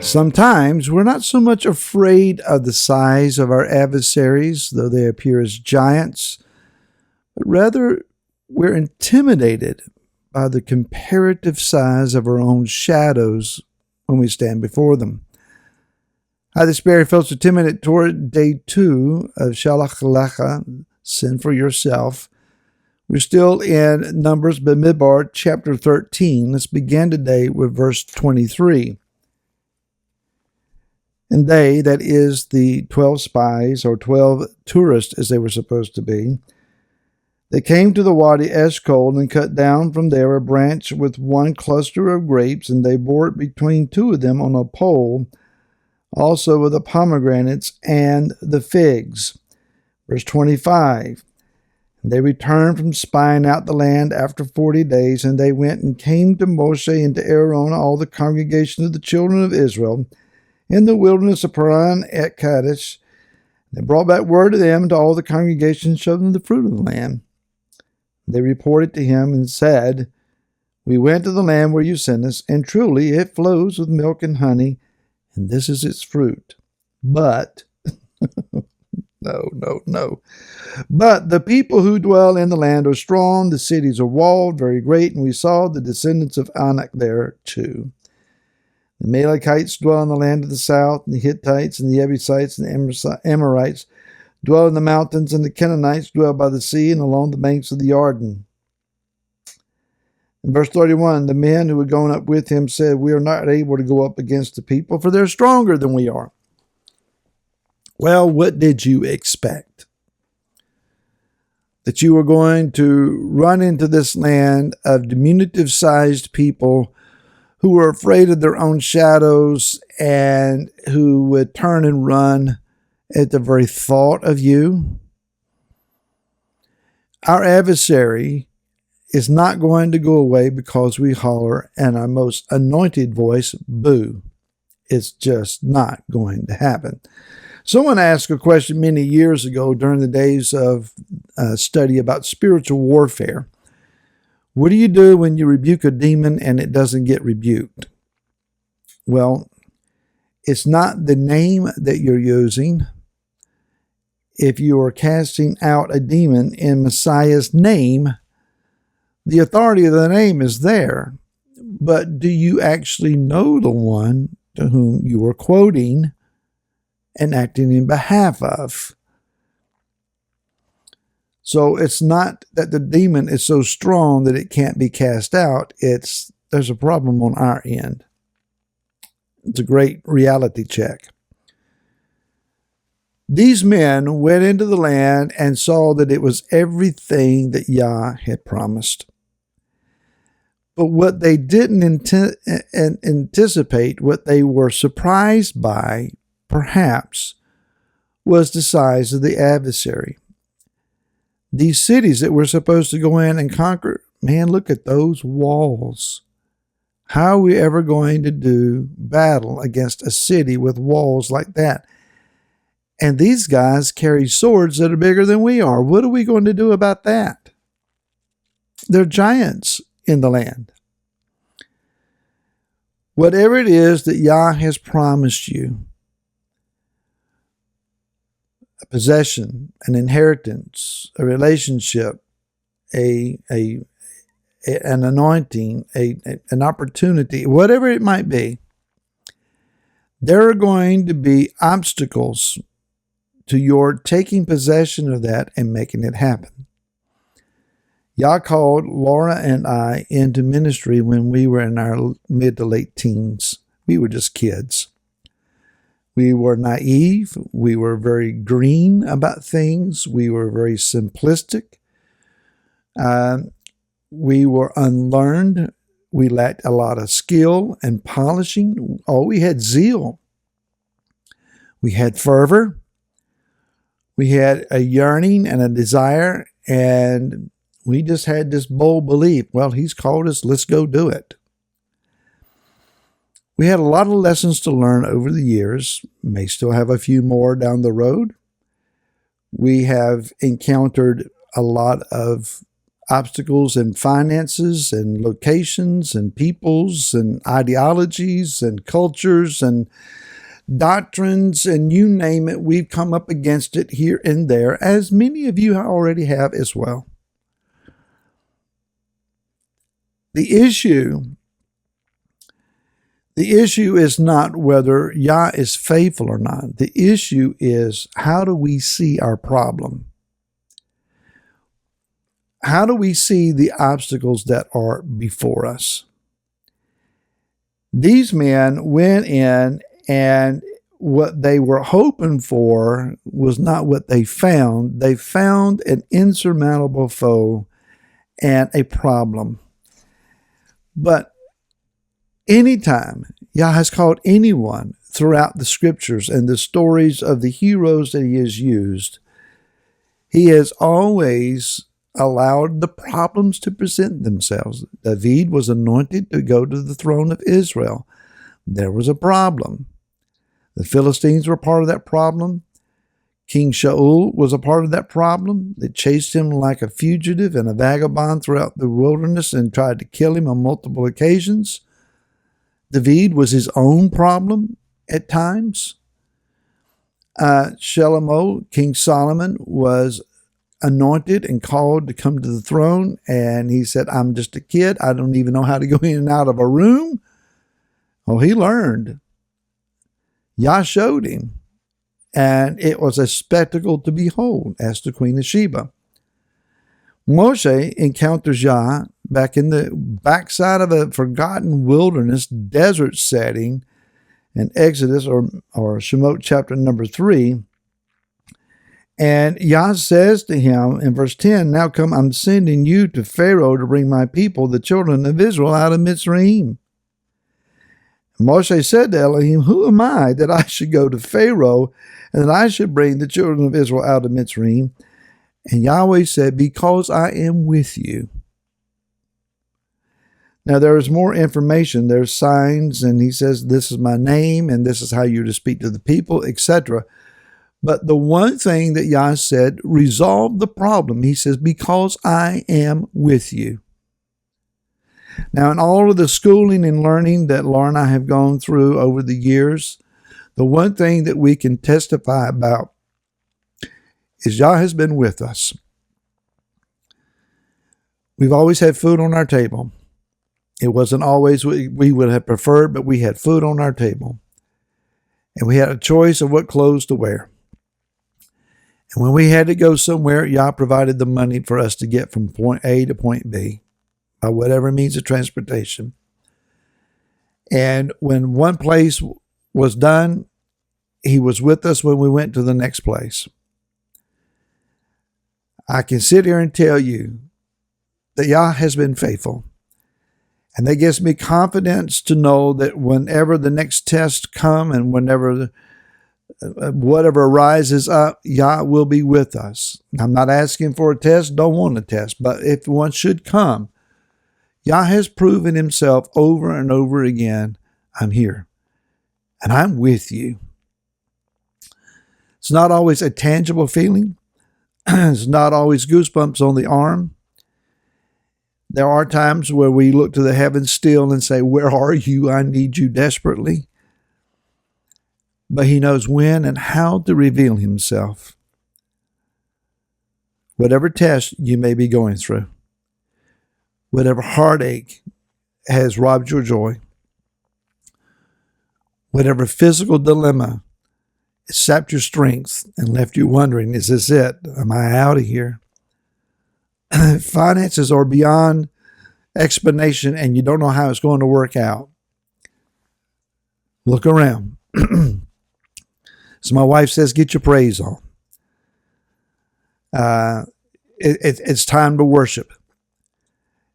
Sometimes we're not so much afraid of the size of our adversaries, though they appear as giants, but rather we're intimidated by the comparative size of our own shadows when we stand before them. Hi, this is Barry Phelps with 10 Minute Torah, Day 2 of Shelach Lecha, Sin for Yourself. We're still in Numbers B'Midbar, chapter 13. Let's begin today with verse 23. And they, that is the 12 spies, or 12 tourists as they were supposed to be, they came to the Wadi Eshcol and cut down from there a branch with one cluster of grapes, and they bore it between two of them on a pole, also with the pomegranates and the figs. Verse 25. They returned from spying out the land after 40 days, and they went and came to Moshe and to Aaron, all the congregation of the children of Israel, in the wilderness of Paran at Kadesh. They brought back word to them and to all the congregation, showed them the fruit of the land. They reported to him and said, We went to the land where you sent us, and truly it flows with milk and honey, and this is its fruit. But, no. But the people who dwell in the land are strong, the cities are walled, very great, and we saw the descendants of Anak there too. The Amalekites dwell in the land of the south, and the Hittites, and the Jebusites, and the Amorites dwell in the mountains, and the Canaanites dwell by the sea and along the banks of the Jordan. In verse 31, the men who had gone up with him said, We are not able to go up against the people, for they're stronger than we are. Well, what did you expect? That you were going to run into this land of diminutive-sized people who were afraid of their own shadows and who would turn and run at the very thought of you? Our adversary is not going to go away because we holler in our most anointed voice, boo. It's just not going to happen. Someone asked a question many years ago during the days of study about spiritual warfare. What do you do when you rebuke a demon and it doesn't get rebuked? Well, it's not the name that you're using. If you are casting out a demon in Messiah's name, the authority of the name is there. But do you actually know the one to whom you are quoting and acting in behalf of? So it's not that the demon is so strong that it can't be cast out. There's a problem on our end. It's a great reality check. These men went into the land and saw that it was everything that Yah had promised. But what they didn't anticipate, what they were surprised by, perhaps, was the size of the adversary. These cities that we're supposed to go in and conquer, man, look at those walls. How are we ever going to do battle against a city with walls like that? And these guys carry swords that are bigger than we are. What are we going to do about that? They're giants in the land. Whatever it is that Yah has promised you, a possession, an inheritance, a relationship, an anointing, an opportunity, whatever it might be, there are going to be obstacles to your taking possession of that and making it happen. Yah called Laura and I into ministry when we were in our mid to late teens. We were just kids. We were naive. We were very green about things. We were very simplistic. We were unlearned. We lacked a lot of skill and polishing. Oh, we had zeal. We had fervor. We had a yearning and a desire, and we just had this bold belief, well, he's called us, let's go do it. We had a lot of lessons to learn over the years, may still have a few more down the road. We have encountered a lot of obstacles in finances and locations and peoples and ideologies and cultures and doctrines, and you name it, we've come up against it here and there, as many of you already have as well. The issue is not whether Yah is faithful or not. The issue is, how do we see our problem? How do we see the obstacles that are before us? These men went in, and what they were hoping for was not what they found. They found an insurmountable foe and a problem. But anytime Yah has called anyone throughout the scriptures and the stories of the heroes that he has used, he has always allowed the problems to present themselves. David was anointed to go to the throne of Israel. There was a problem. The Philistines were part of that problem. King Shaul was a part of that problem. They chased him like a fugitive and a vagabond throughout the wilderness and tried to kill him on multiple occasions. David was his own problem at times. Shemot, King Solomon, was anointed and called to come to the throne, and he said, I'm just a kid. I don't even know how to go in and out of a room. Oh, he learned. Yah showed him. And it was a spectacle to behold, as the Queen of Sheba. Moshe encounters Yah back in the backside of a forgotten wilderness desert setting in Exodus or Shemot chapter number 3. And Yah says to him in verse 10, Now come, I'm sending you to Pharaoh to bring my people, the children of Israel, out of Mitzrayim. Moshe said to Elohim, Who am I that I should go to Pharaoh and that I should bring the children of Israel out of Mitzrayim? And Yahweh said, Because I am with you. Now there is more information. There's signs, and he says, This is my name, and this is how you're to speak to the people, etc. But the one thing that Yah said resolved the problem. He says, Because I am with you. Now, in all of the schooling and learning that Laura and I have gone through over the years, the one thing that we can testify about is Yah has been with us. We've always had food on our table. It wasn't always what we would have preferred, but we had food on our table. And we had a choice of what clothes to wear. And when we had to go somewhere, Yah provided the money for us to get from point A to point B, by whatever means of transportation. And when one place was done, he was with us when we went to the next place. I can sit here and tell you that Yah has been faithful. And that gives me confidence to know that whenever the next test come and whenever whatever arises up, Yah will be with us. I'm not asking for a test, don't want a test, but if one should come, Yah has proven himself over and over again. I'm here, and I'm with you. It's not always a tangible feeling. It's not always goosebumps on the arm. There are times where we look to the heavens still and say, Where are you? I need you desperately. But he knows when and how to reveal himself. Whatever test you may be going through, whatever heartache has robbed your joy, whatever physical dilemma has sapped your strength and left you wondering, is this it? Am I out of here? Finances are beyond explanation and you don't know how it's going to work out. Look around. So my wife says, get your praise on. It's time to worship.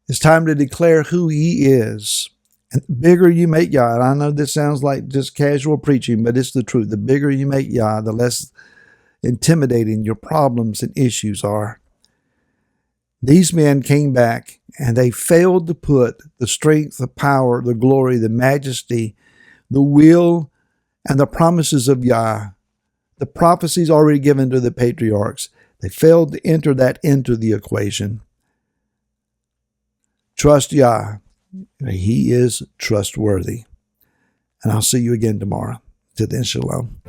It's time to declare who he is. And the bigger you make Yah, and I know this sounds like just casual preaching, but it's the truth. The bigger you make Yah, the less intimidating your problems and issues are. These men came back and they failed to put the strength, the power, the glory, the majesty, the will, and the promises of Yah, the prophecies already given to the patriarchs. They failed to enter that into the equation. Trust Yah. He is trustworthy. And I'll see you again tomorrow. Till then, shalom.